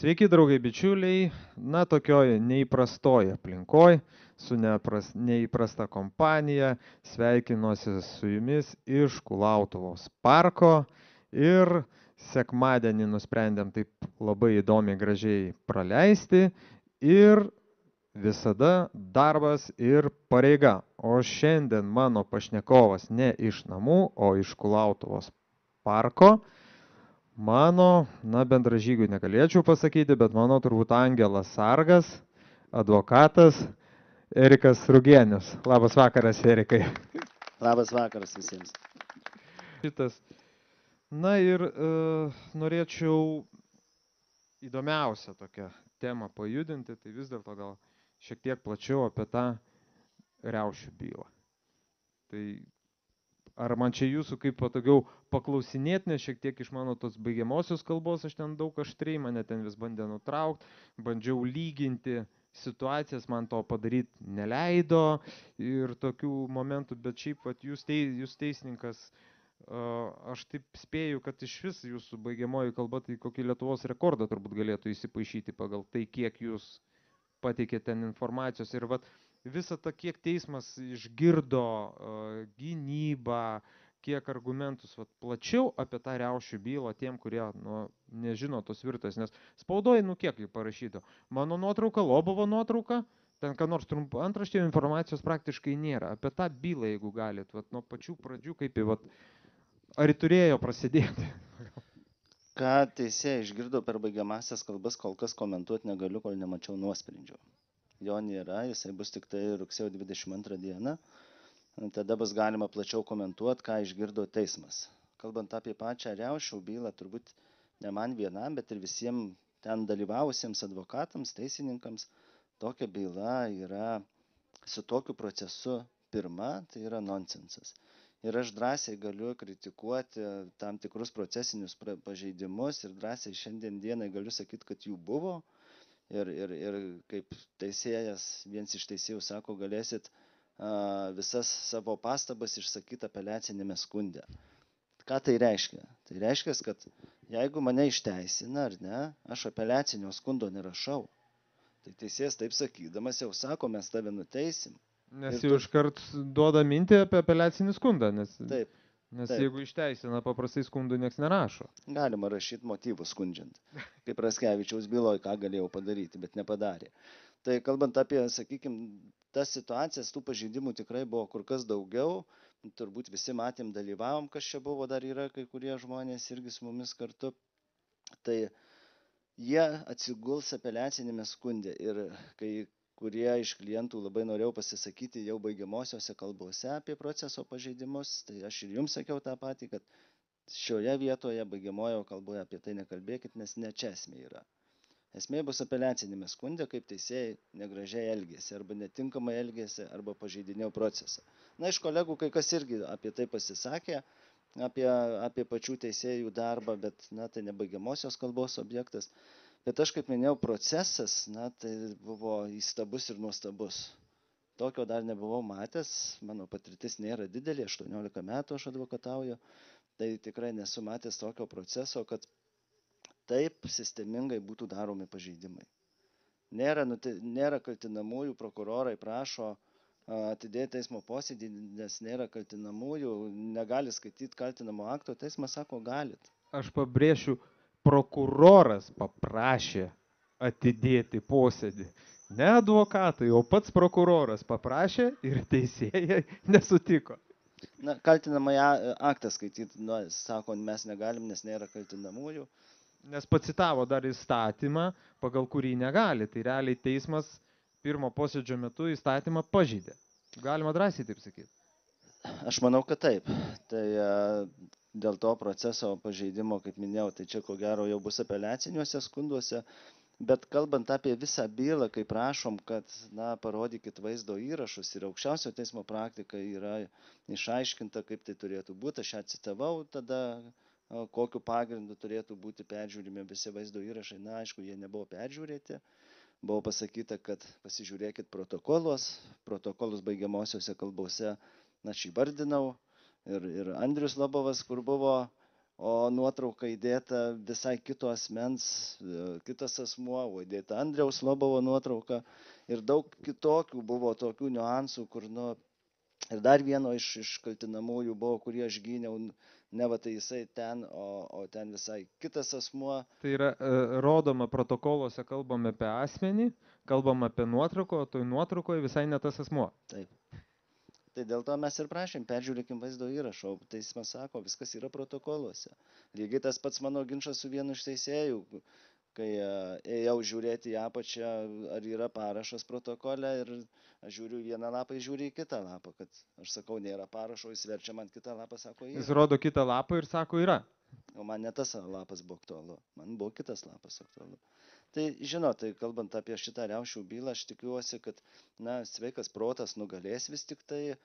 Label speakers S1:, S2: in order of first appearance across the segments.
S1: Sveiki, draugai bičiuliai. Na, tokioj neįprastoj aplinkoj, su neįprasta kompanija, sveikinuosi su jumis iš Kulautuvos parko ir sekmadienį nusprendėm taip labai įdomiai, gražiai praleisti ir visada darbas ir pareiga. O šiandien mano pašnekovas ne iš namų, o iš Kulautuvos parko. Mano, bendražygių negalėčiau pasakyti, bet mano turbūt angelas sargas, advokatas Erikas Rugienius. Labas vakaras, Erikai.
S2: Labas vakaras visiems.
S1: Šitas. Na ir norėčiau įdomiausią tokią temą pajudinti, tai vis dėlto gal šiek tiek plačiau apie tą riaušių bylą. Tai ar man čia jūsų kaip patogiau paklausinėti, nes šiek tiek iš mano tos baigiamosios kalbos aš ten daug aštriai, mane ten vis bandė nutraukti, bandžiau lyginti situacijas, man to padaryti neleido ir tokių momentų, bet šiaip vat, jūs teisininkas, aš taip spėju, kad iš vis jūsų baigiamoji kalba tai kokį Lietuvos rekordą turbūt galėtų įsipaišyti pagal tai, kiek jūs pateikėte ten informacijos ir vat visą tą, kiek teismas išgirdo gynybą, kiek argumentus vat, plačiau apie tą riaušių bylą tiem, kurie nežino tos virtos, nes spaudoje, kiek jų parašyto. Mano nuotrauka, Lobovo nuotrauka, ten ką nors trumpo antraštėje informacijos praktiškai nėra. Apie tą bylą, jeigu galit, vat, nuo pačių pradžių, kaip į, vat, ar turėjo prasidėti.
S2: Ką teisėjai išgirdo per baigiamasias kalbas, kol kas komentuoti negaliu, kol nemačiau nuosprendžio. Jo nėra, jisai bus tik tai rugsėjo 22 dieną. Tada bus galima plačiau komentuoti, ką išgirdo teismas. Kalbant apie pačią riaušių bylą, turbūt ne man vienam, bet ir visiems ten dalyvavusiems advokatams, teisininkams, tokia byla yra su tokiu procesu pirma, tai yra nonsensas. Ir aš drąsiai galiu kritikuoti tam tikrus procesinius pažeidimus ir drąsiai šiandien dienai galiu sakyti, kad jų buvo. Ir kaip teisėjas, viens iš teisėjų sako, galėsit visas savo pastabas išsakyti apeliacinėme skunde. Ką tai reiškia? Tai reiškia, kad jeigu mane išteisina ar ne, aš apeliacinio skundo nerašau. Tai teisėjas taip sakydamas jau sako, mes tave nuteisim.
S1: Nes jau iškart duoda mintį apie apeliacinį skundą, nes...
S2: Taip.
S1: Nes jeigu išteisina, paprastai skundų nieks nerašo.
S2: Galima rašyti motyvus skundžiant. Kaip Raskevičiaus byloje, ką galėjau padaryti, bet nepadarė. Tai kalbant apie, sakykime, tas situacijas, tų pažeidimų tikrai buvo kur kas daugiau. Turbūt visi matėm, dalyvavom, kas čia buvo, dar yra kai kurie žmonės irgi su mumis kartu. Tai jie atsiguls apeliacinėme skunde ir kai kurie iš klientų labai norėjau pasisakyti jau baigiamosiose kalbose apie proceso pažeidimus, tai aš ir jums sakiau tą patį, kad šioje vietoje baigiamojo kalboje apie tai nekalbėkit, nes ne čia esmė yra. Esmė bus apeliacinėme skunde, kaip teisėjai negražiai elgėsi, arba netinkamai elgėsi, arba pažeidinėjo procesą. Na, iš kolegų kai kas irgi apie tai pasisakė, apie pačių teisėjų darbą, bet tai ne baigiamosios kalbos objektas. Bet aš, kaip minėjau, procesas, tai buvo įstabus ir nuostabus. Tokio dar nebuvau matęs, mano patirtis nėra didelė, 18 metų aš advokatauju, tai tikrai nesu matęs tokio proceso, kad taip sistemingai būtų daromi pažeidimai. Nėra kaltinamųjų, prokurorai prašo atidėti teismo posėdį, nes nėra kaltinamųjų, negali skaityti kaltinamo akto, teismas sako, galit.
S1: Aš pabrėšiu, prokuroras paprašė atidėti posėdį. Ne advokatai, o pats prokuroras paprašė ir teisėjai nesutiko.
S2: Na, kaltinamai aktą skaityti, sako, mes negalim, nes nėra kaltinamųjų.
S1: Nes pacitavo dar įstatymą, pagal kurį negali. Tai realiai teismas pirmo posėdžio metu įstatymą pažeidė. Galima drąsiai taip sakyti?
S2: Aš manau, kad taip. Tai dėl to proceso pažeidimo, kaip minėjau, tai čia ko gero jau bus apeliaciniuose skunduose, bet kalbant apie visą bylą, kai prašom, kad, parodykit vaizdo įrašus ir aukščiausio teismo praktika yra išaiškinta, kaip tai turėtų būti, aš ją citavau tada, kokiu pagrindu turėtų būti peržiūrimi visi vaizdo įrašai, aišku, jie nebuvo peržiūrėti, buvo pasakyta, kad pasižiūrėkit protokolus baigiamosiose kalbose, aš įvardinau, ir Andrius Lobovas, kur buvo o nuotrauka įdėta visai kito asmens, kitas asmuo, o įdėta Andriaus Lobovo nuotrauka ir daug kitokių buvo tokių niuansų, kur, ir dar vieno iš kaltinamųjų buvo, kurį aš gyniau, ne va tai jisai ten, o ten visai kitas asmuo.
S1: Tai yra rodoma protokoluose, kalbame apie asmenį, kalbam apie nuotrauką, o toj nuotraukoje visai ne tas asmuo.
S2: Taip. Tai dėl to mes ir prašėm, peržiūrėkim vaizdo įrašą, o teismas sako, viskas yra protokoluose. Lygiai tas pats mano ginčas su vienu iš teisėjų, kai ėjau žiūrėti į apačią, ar yra parašas protokole ir aš žiūriu į vieną lapą, žiūriu į kitą lapą, kad aš sakau, nėra parašo, jis verčia man kitą lapą, sako, yra.
S1: Jis rodo kitą lapą ir sako, yra.
S2: O man ne tas lapas buvo aktualu, man buvo kitas lapas aktualu. Tai žinot, tai kalbant apie šitą riaušių bylą, aš tikiuosi, kad sveikas protas nugalės vis tik tai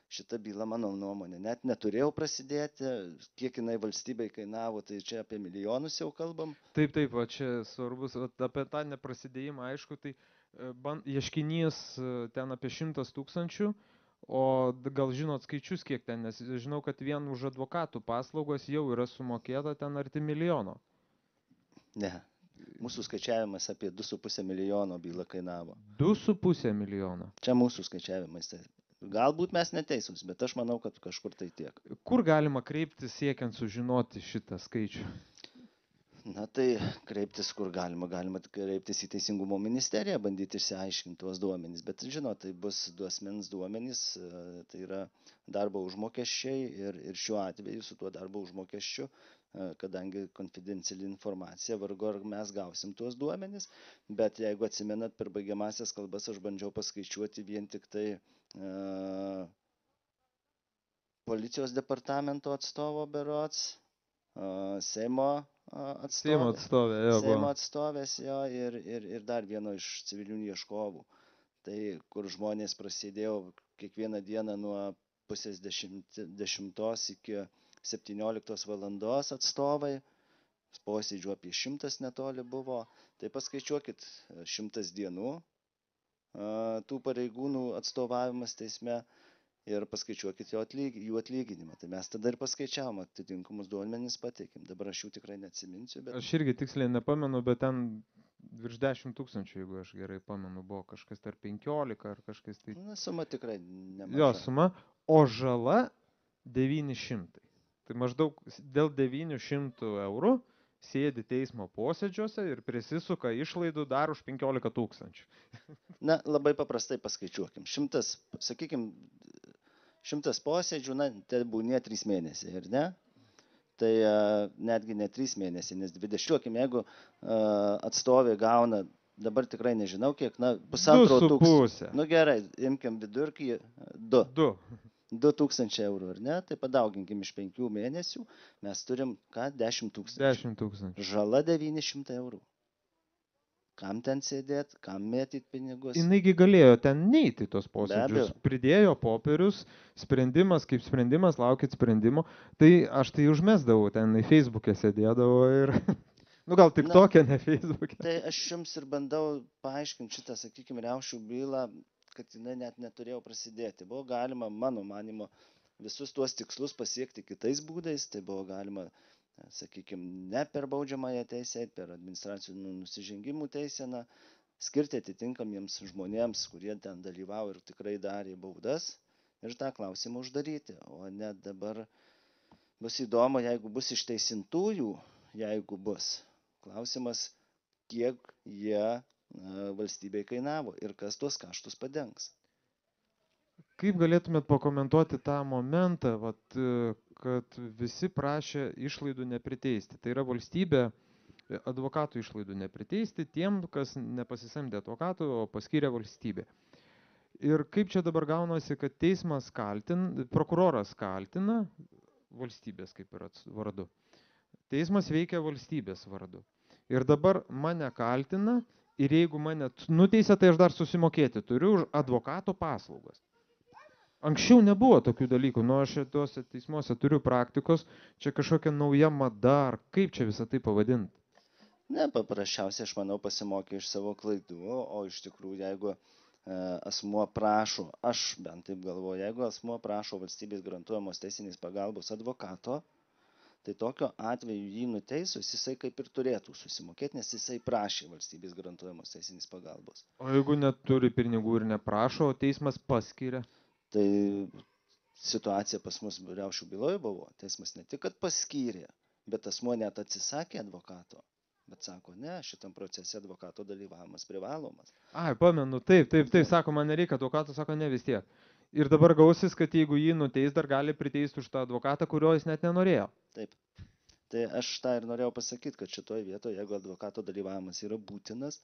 S2: šitą bylą, mano nuomonė. Net neturėjau prasidėti, kiek jinai valstybei kainavo, tai čia apie milijonus jau kalbam.
S1: Taip, va čia svarbus, apie tą neprasidėjimą, aišku, tai ieškinys ten apie 100 000, o gal žinot skaičius kiek ten, nes žinau, kad vien už advokatų paslaugos jau yra sumokėta ten arti milijono.
S2: Ne. Mūsų skaičiavimas apie 2,5 milijono bylą kainavo.
S1: 2,5 milijono.
S2: Čia mūsų skaičiavimas. Galbūt mes neteisūs, bet aš manau, kad kažkur tai tiek.
S1: Kur galima kreiptis siekiant sužinoti šitą skaičių?
S2: Tai kreiptis kur galima kreiptis į Teisingumo ministeriją, bandyti išsiaiškinti tuos duomenys. Bet žinot, tai bus duosmens duomenys, tai yra darbo užmokesčiai ir šiuo atveju su tuo darbo užmokesčiu, kadangi konfidenciali informacija, vargu ar mes gausim tuos duomenys, bet jeigu atsimenat, per baigiamasias kalbas aš bandžiau paskaičiuoti vien tik tai policijos departamento atstovo berods, Seimo atstovės jo ir dar vieno iš civilinių ieškovų. Tai kur žmonės prasidėjo kiekvieną dieną nuo 9:30 iki 17 valandos atstovai, posėdžių apie 100 netoli buvo, tai paskaičiuokit 100 dienų tų pareigūnų atstovavimas teisme ir paskaičiuokit jų atlyginimą. Tai mes tada ir paskaičiavom, atitinkamus duomenis pateikėm. Dabar aš jų tikrai neatsiminsiu. Bet...
S1: Aš irgi tiksliai nepamenu, bet ten virš 10 000, jeigu aš gerai pamenu, buvo kažkas tarp 15 ar kažkas tai.
S2: Suma tikrai nemaža.
S1: Jo, suma, o žala 900. Tai maždaug dėl 900 eurų sėdi teismo posėdžiuose ir prisisuka išlaidų dar už 15 000.
S2: Labai paprastai paskaičiuokim. 100 posėdžių, tai būnė 3 mėnesiai, ir ne? Tai netgi ne 3 mėnesiai, nes 20, jeigu atstovė gauna, dabar tikrai nežinau kiek, 1,5 tūkstančio. Gerai, imkim vidurkį 2,000 eurų, ar ne? Tai padauginkim iš 5 mėnesių, mes turim 10 000. Žala 900 eurų. Kam ten sėdėti, kam mėtyti pinigus?
S1: Jinaigi galėjo ten neiti tos posėdžius. Pridėjo popierius, sprendimas kaip sprendimas, laukit sprendimo. Tai aš tai užmesdavau, ten į Facebook'e sėdėdavau ir... gal tik tokia, ne Facebook'e.
S2: Tai aš jums ir bandau paaiškinti šitą, sakykime, riaušių bylą, kad jinai net neturėjo prasidėti. Buvo galima, mano manimo, visus tuos tikslus pasiekti kitais būdais. Tai buvo galima, sakykime, ne per baudžiamąją teisę, per administracinių nusižengimų teiseną, skirti atitinkamiems žmonėms, kurie ten dalyvavo ir tikrai darė baudas, ir tą klausimą uždaryti. O net dabar bus įdomu, jeigu bus išteisintųjų, jeigu bus. Klausimas, kiek jie valstybei kainavo ir kas tuos kaštus padengs.
S1: Kaip galėtumėt pakomentuoti tą momentą, kad visi prašė išlaidų nepriteisti? Tai yra valstybė advokatų išlaidų nepriteisti tiem, kas nepasisamdė advokatų, o paskyrė valstybė. Ir kaip čia dabar gaunasi, kad teismas prokuroras kaltina valstybės kaip ir vardu. Teismas veikia valstybės vardu. Ir dabar mane kaltina ir jeigu mane nuteisė, tai aš dar susimokėti turiu už advokato paslaugas. Anksčiau nebuvo tokių dalykų, aš tuose teismuose turiu praktikos, čia kažkokia nauja mada, ar kaip čia visą tai pavadinti?
S2: Ne, paprasčiausiai aš manau pasimokė iš savo klaidų, o iš tikrųjų, jeigu asmuo prašo, aš bent taip galvoju, jeigu asmuo prašo valstybės garantuojamos teisinės pagalbos advokato, Tai tokio atveju jį nuteisus, jisai kaip ir turėtų susimokėti, nes jisai prašė valstybės garantuojamos teisinės pagalbos.
S1: O jeigu neturi pinigų ir neprašo, o teismas paskiria?
S2: Tai situacija pas mus riaušių byloje buvo. Teismas ne tik, kad paskyrė, bet asmuo net atsisakė advokato. Bet sako, ne, šitam procese advokato dalyvavimas privalomas.
S1: Ai, pamenu, taip, sako, man nereikia advokato, sako, ne vis tiek. Ir dabar gausis, kad jeigu jį nuteis, dar gali priteisti už tą advokatą, kurio jis net nenorėjo.
S2: Taip. Tai aš tą ir norėjau pasakyti, kad šitoje vietoje, jeigu advokato dalyvavimas yra būtinas,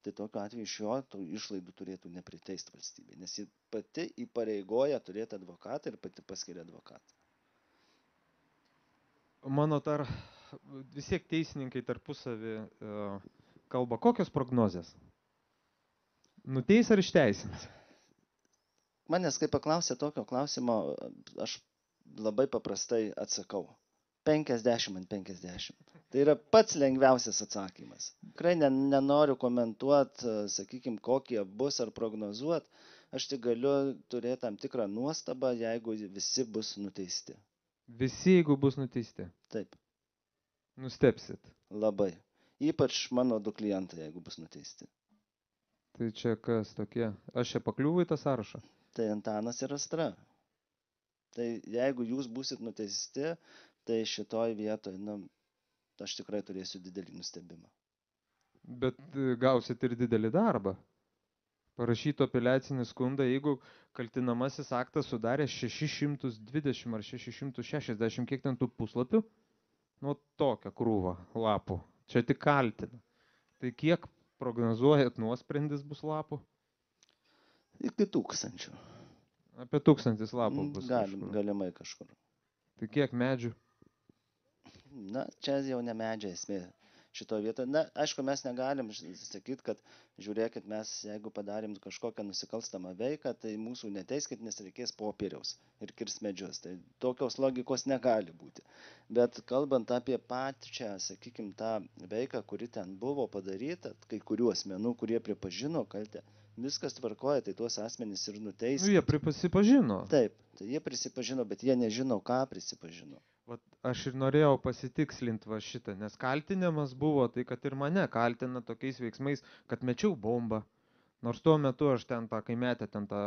S2: tai tokiu atveju iš jo tų išlaidų turėtų nepriteisti valstybė, nes ji pati įpareigoja turėti advokatą ir pati paskiria advokatą.
S1: Mano vis tiek teisininkai tarpusavį kalba, kokios prognozės? Nuteis ar išteisins?
S2: Manęs, kai paklausė tokio klausimo, aš labai paprastai atsakau. 50/50. Tai yra pats lengviausias atsakymas. Tikrai nenoriu komentuoti, sakykime, kokie bus ar prognozuoti. Aš tik galiu turėti tam tikrą nuostabą, jeigu visi bus nuteisti.
S1: Visi, jeigu bus nuteisti?
S2: Taip.
S1: Nustepsit?
S2: Labai. Ypač mano 2 klientai, jeigu bus nuteisti.
S1: Tai čia kas tokie? Aš čia pakliūvu į tą sąrašą?
S2: Tai Antanas ir Astra. Tai jeigu jūs būsit nuteisti, tai šitoj vietoj, aš tikrai turėsiu didelį nustebimą.
S1: Bet gausit ir didelį darbą. Parašyto apeliacinį skundą, jeigu kaltinamasis aktas sudarė 620 ar 660, kiek ten tų puslapių, nu tokią krūvą lapų. Čia tik kaltina. Tai kiek prognozuojat nuosprendis bus lapų?
S2: Iki 1000.
S1: Apie 1000 lapų bus
S2: Galimai kažkur.
S1: Tai kiek medžių?
S2: Na, čia jau ne medžiai esmė šitoje vietoje. Na, aišku, mes negalim sakyti, kad žiūrėkit, mes jeigu padarėm kažkokią nusikalstamą veiką, tai mūsų neteiskit, nes reikės popieriaus ir kirs medžius. Tai tokios logikos negali būti. Bet kalbant apie pačią, sakykime, tą veiką, kuri ten buvo padaryta, kai kurių asmenų, kurie pripažino kaltę, viskas tvarkoja, tai tuos asmenys ir nuteis.
S1: Nu, jie prisipažino.
S2: Taip, tai jie prisipažino, bet jie nežino, ką prisipažino.
S1: Vat aš ir norėjau pasitikslinti va šitą, nes kaltinimas buvo tai, kad ir mane kaltina tokiais veiksmais, kad mečiau bombą. Nors tuo metu aš ten kai metė ten tą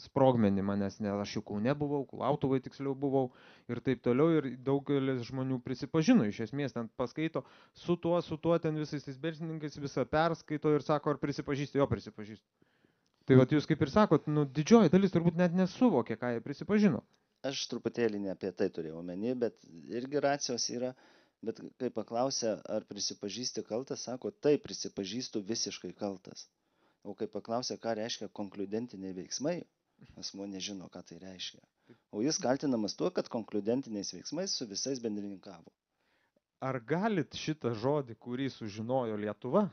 S1: sprogmenį manęs, nes aš jau Kaune buvau, Kulautuvai tiksliau buvau ir taip toliau. Ir daugelis žmonių prisipažino, iš esmės ten paskaito su tuo ten visais tais berslininkais, visą perskaito ir sako, ar prisipažįsti, jo prisipažįsti. Tai vat jūs kaip ir sakot, didžioji dalis turbūt net nesuvokė, ką jie prisipažino.
S2: Aš truputėlį ne apie tai turėjau omeny, bet irgi racijos yra, bet kai paklausė, ar prisipažįsti kaltas, sako, taip, prisipažįstu visiškai kaltas. O kai paklausė, ką reiškia konkludentiniai veiksmai, asmuo nežino, ką tai reiškia. O jis kaltinamas tuo, kad konkludentiniais veiksmais su visais bendrininkavo.
S1: Ar galit šitą žodį, kurį sužinojo Lietuva,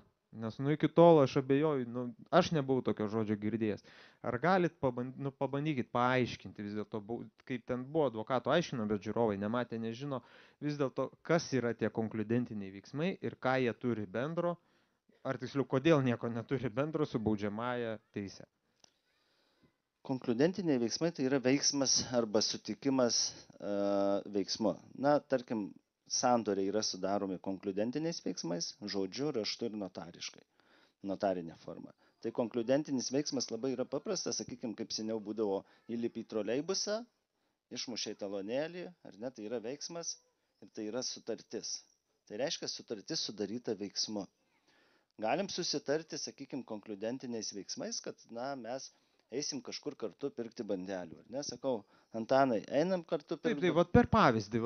S1: nes iki tol aš abejoju, aš nebuvau tokio žodžio girdėjęs, ar galit pabandykit paaiškinti vis dėlto, kaip ten buvo advokato aiškino, bet žiūrovai nematė, nežino, vis dėlto, kas yra tie konkludentiniai veiksmai ir ką jie turi bendro, ar tiksliau, kodėl nieko neturi bendro su baudžiamąja teise.
S2: Konkludentiniai veiksmai tai yra veiksmas arba sutikimas veiksmu. Na, tarkim, sandoriai yra sudaromi konkludentiniais veiksmais, žodžiu, raštu ir notariškai, notarinė forma. Tai konkludentinis veiksmas labai yra paprastas, sakykime, kaip seniau būdavo įlipi į troleibusą, išmušai talonėlį, ar ne, tai yra veiksmas ir tai yra sutartis. Tai reiškia sutartis sudaryta veiksmu. Galim susitarti, sakykime, konkludentiniais veiksmais, kad, mes eisim kažkur kartu pirkti bandelių, ar ne, sakau, Antanai, einam kartu pirkti.
S1: Taip, vat per pavyzdį,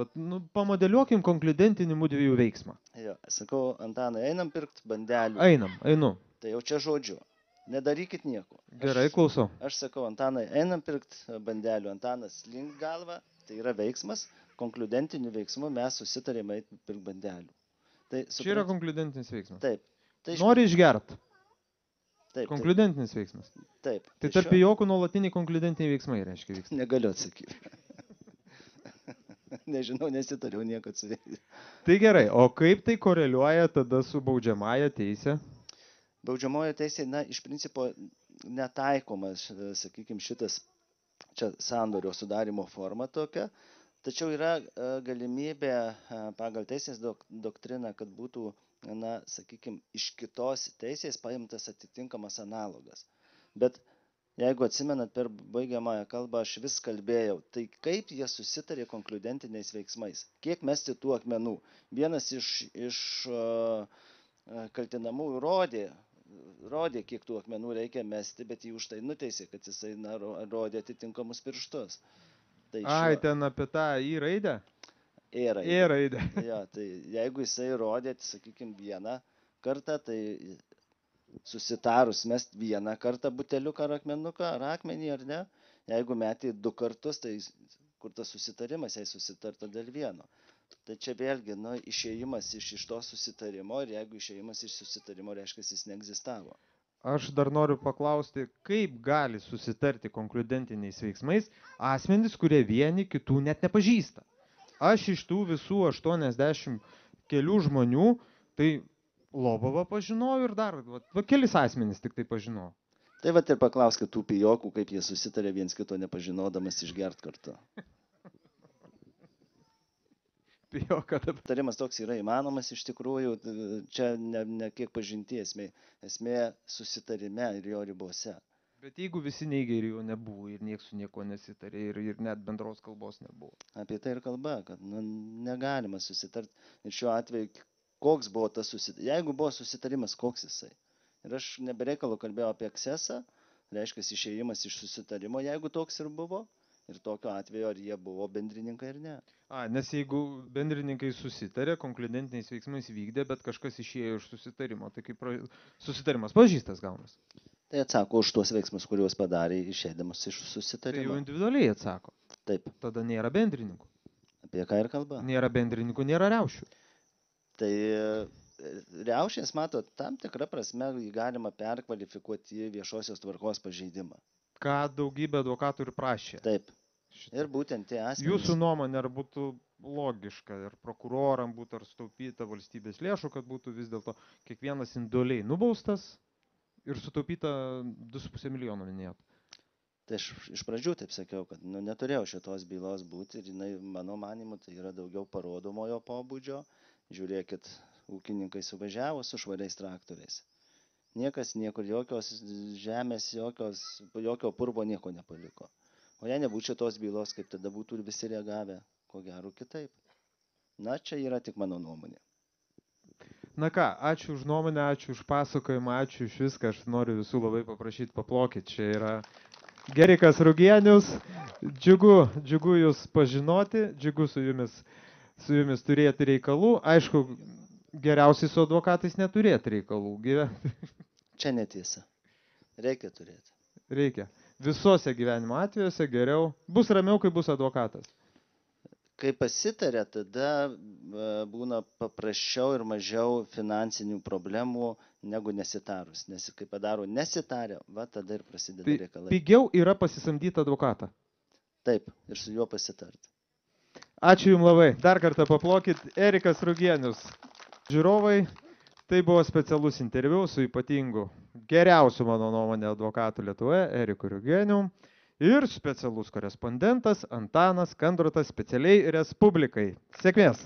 S1: pamodeliuokim konkludentinį mūdviejų veiksmą.
S2: Jo, sakau, Antanai, einam pirkti bandelių.
S1: Einu.
S2: Tai jau čia žodžiu, nedarykit nieko.
S1: Gerai, klausau.
S2: Aš sakau, Antanai, einam pirkti bandelių. Antanas link galva, tai yra veiksmas, konkludentiniu veiksmu mes susitarėme eiti pirkti bandelių. Tai,
S1: čia yra konkludentinis veiksmas.
S2: Taip. Tai
S1: nori išgert.
S2: Taip.
S1: Konkludentinis veiksmas.
S2: Taip.
S1: Tai tarp jokų nuolatiniai konkludentiniai veiksmai reiškia veiksmai.
S2: Negaliu atsakyti. Nežinau, nesitariau nieko atsakyti.
S1: Tai gerai, o kaip tai koreliuoja tada su baudžiamąja teise?
S2: Baudžiamojo teisė, iš principo netaikomas, sakykime, šitas čia sandorio sudarimo forma tokia. Tačiau yra galimybė pagal teisės doktriną, kad būtų, sakykime, iš kitos teisės paimtas atitinkamas analogas. Bet jeigu atsimenat per baigiamąją kalbą, aš vis kalbėjau, tai kaip jie susitarė konkludentiniais veiksmais, kiek mesti tų akmenų. Vienas iš kaltinamųjų rodė, kiek tų akmenų reikia mesti, bet jį už tai nuteisė, kad jisai rodė atitinkamus pirštus. Tai
S1: Ai, ten apie tą į raidę?
S2: E
S1: Į raidę.
S2: Jo, tai jeigu jisai rodė, sakykime, vieną kartą, tai susitarus mest vieną kartą buteliuką ar akmenuką, ar akmenį, ar ne. Jeigu metė 2 kartus, tai kur tas susitarimas, jei susitarta dėl vieno. Tai čia vėlgi, išėjimas iš to susitarimo, ir jeigu išėjimas iš susitarimo, reiškia, jis neegzistavo.
S1: Aš dar noriu paklausti, kaip gali susitarti konkludentiniais veiksmais asmenys, kurie vieni kitų net nepažįsta. Aš iš tų visų 80 kelių žmonių, tai Lobovą pažinojau ir dar kelis asmenys tik tai pažinojau.
S2: Tai vat ir paklauskit tų pijokų, kaip jie susitarė viens kito nepažinodamas išgert kartu. Tarimas toks yra įmanomas iš tikrųjų, čia ne kiek pažinti esmė susitarime ir jo ribose.
S1: Bet jeigu visi neigia ir jo nebuvo, ir nieks su nieko nesitarė, ir net bendros kalbos nebuvo.
S2: Apie tai ir kalba, kad negalima susitarti. Ir šiuo atveju, koks buvo tas susitarimas, jeigu buvo susitarimas, koks jisai. Ir aš nebereikalo kalbėjau apie aksesą, reiškia išėjimas iš susitarimo, jeigu toks ir buvo. Ir tokio atveju, ar jie buvo bendrininkai ar ne.
S1: Nes jeigu bendrininkai susitarė, konkludentiniais veiksmais vykdė, bet kažkas išėjo iš susitarimo, tai kaip susitarimas pažįstas gaunas.
S2: Tai atsako už tuos veiksmus, kuriuos padarė išėdamas iš susitarimo.
S1: Tai jau individualiai atsako.
S2: Taip.
S1: Tada nėra bendrininkų.
S2: Apie ką ir kalba?
S1: Nėra bendrininkų, nėra riaušių.
S2: Tai riaušės, mato, tam tikrą prasme galima perkvalifikuoti į viešosios tvarkos pažeidimą.
S1: Ką daugybė advokatų ir prašė.
S2: Taip. Ir būtent tie asmenys.
S1: Jūsų nuomonė, ar būtų logiška, ir prokuroram būtų ar sutaupyta valstybės lėšų, kad būtų vis dėlto kiekvienas individualiai nubaustas ir sutaupyta 2,5 milijono minėjot?
S2: Tai aš iš pradžių taip sakiau, kad neturėjau šitos bylos būti ir jinai, mano manimu, tai yra daugiau parodomojo pobūdžio. Žiūrėkit, ūkininkai suvažiavo su švariais traktoriais. Niekas niekur, jokios žemės, jokio purvo nieko nepaliko. O jei nebūtų šitos bylos, kaip tada būtų ir visi reagavę, ko gero kitaip. Na, čia yra tik mano nuomonė.
S1: Na ką, ačiū už nuomonę, ačiū už pasakojimą, ačiū už viską. Aš noriu visų labai paprašyti paplokit. Čia yra Gerikas Rugienius. Džiugu jūs pažinoti, džiugu su jumis turėti reikalų. Aišku, geriausiai su advokatais neturėti reikalų gyventi.
S2: Čia netiesa. Reikia turėti.
S1: Reikia. Visose gyvenimo atvejuose geriau. Bus ramiau, kai bus advokatas.
S2: Kai pasitarė, tada būna paprasčiau ir mažiau finansinių problemų negu nesitarus. Nes kai padaro nesitarę, tada ir prasideda reikalai.
S1: Pigiau yra pasisamdyti advokatą.
S2: Taip, ir su juo pasitarti.
S1: Ačiū jums labai. Dar kartą paplokit. Erikas Rugienius. Žiūrovai, tai buvo specialus interviu su ypatingu geriausiu, mano nuomonė, advokatu Lietuvoje, Eriku Rugieniu, ir specialus korespondentas Antanas Kandrotas specialiai Respublikai. Sėkmės!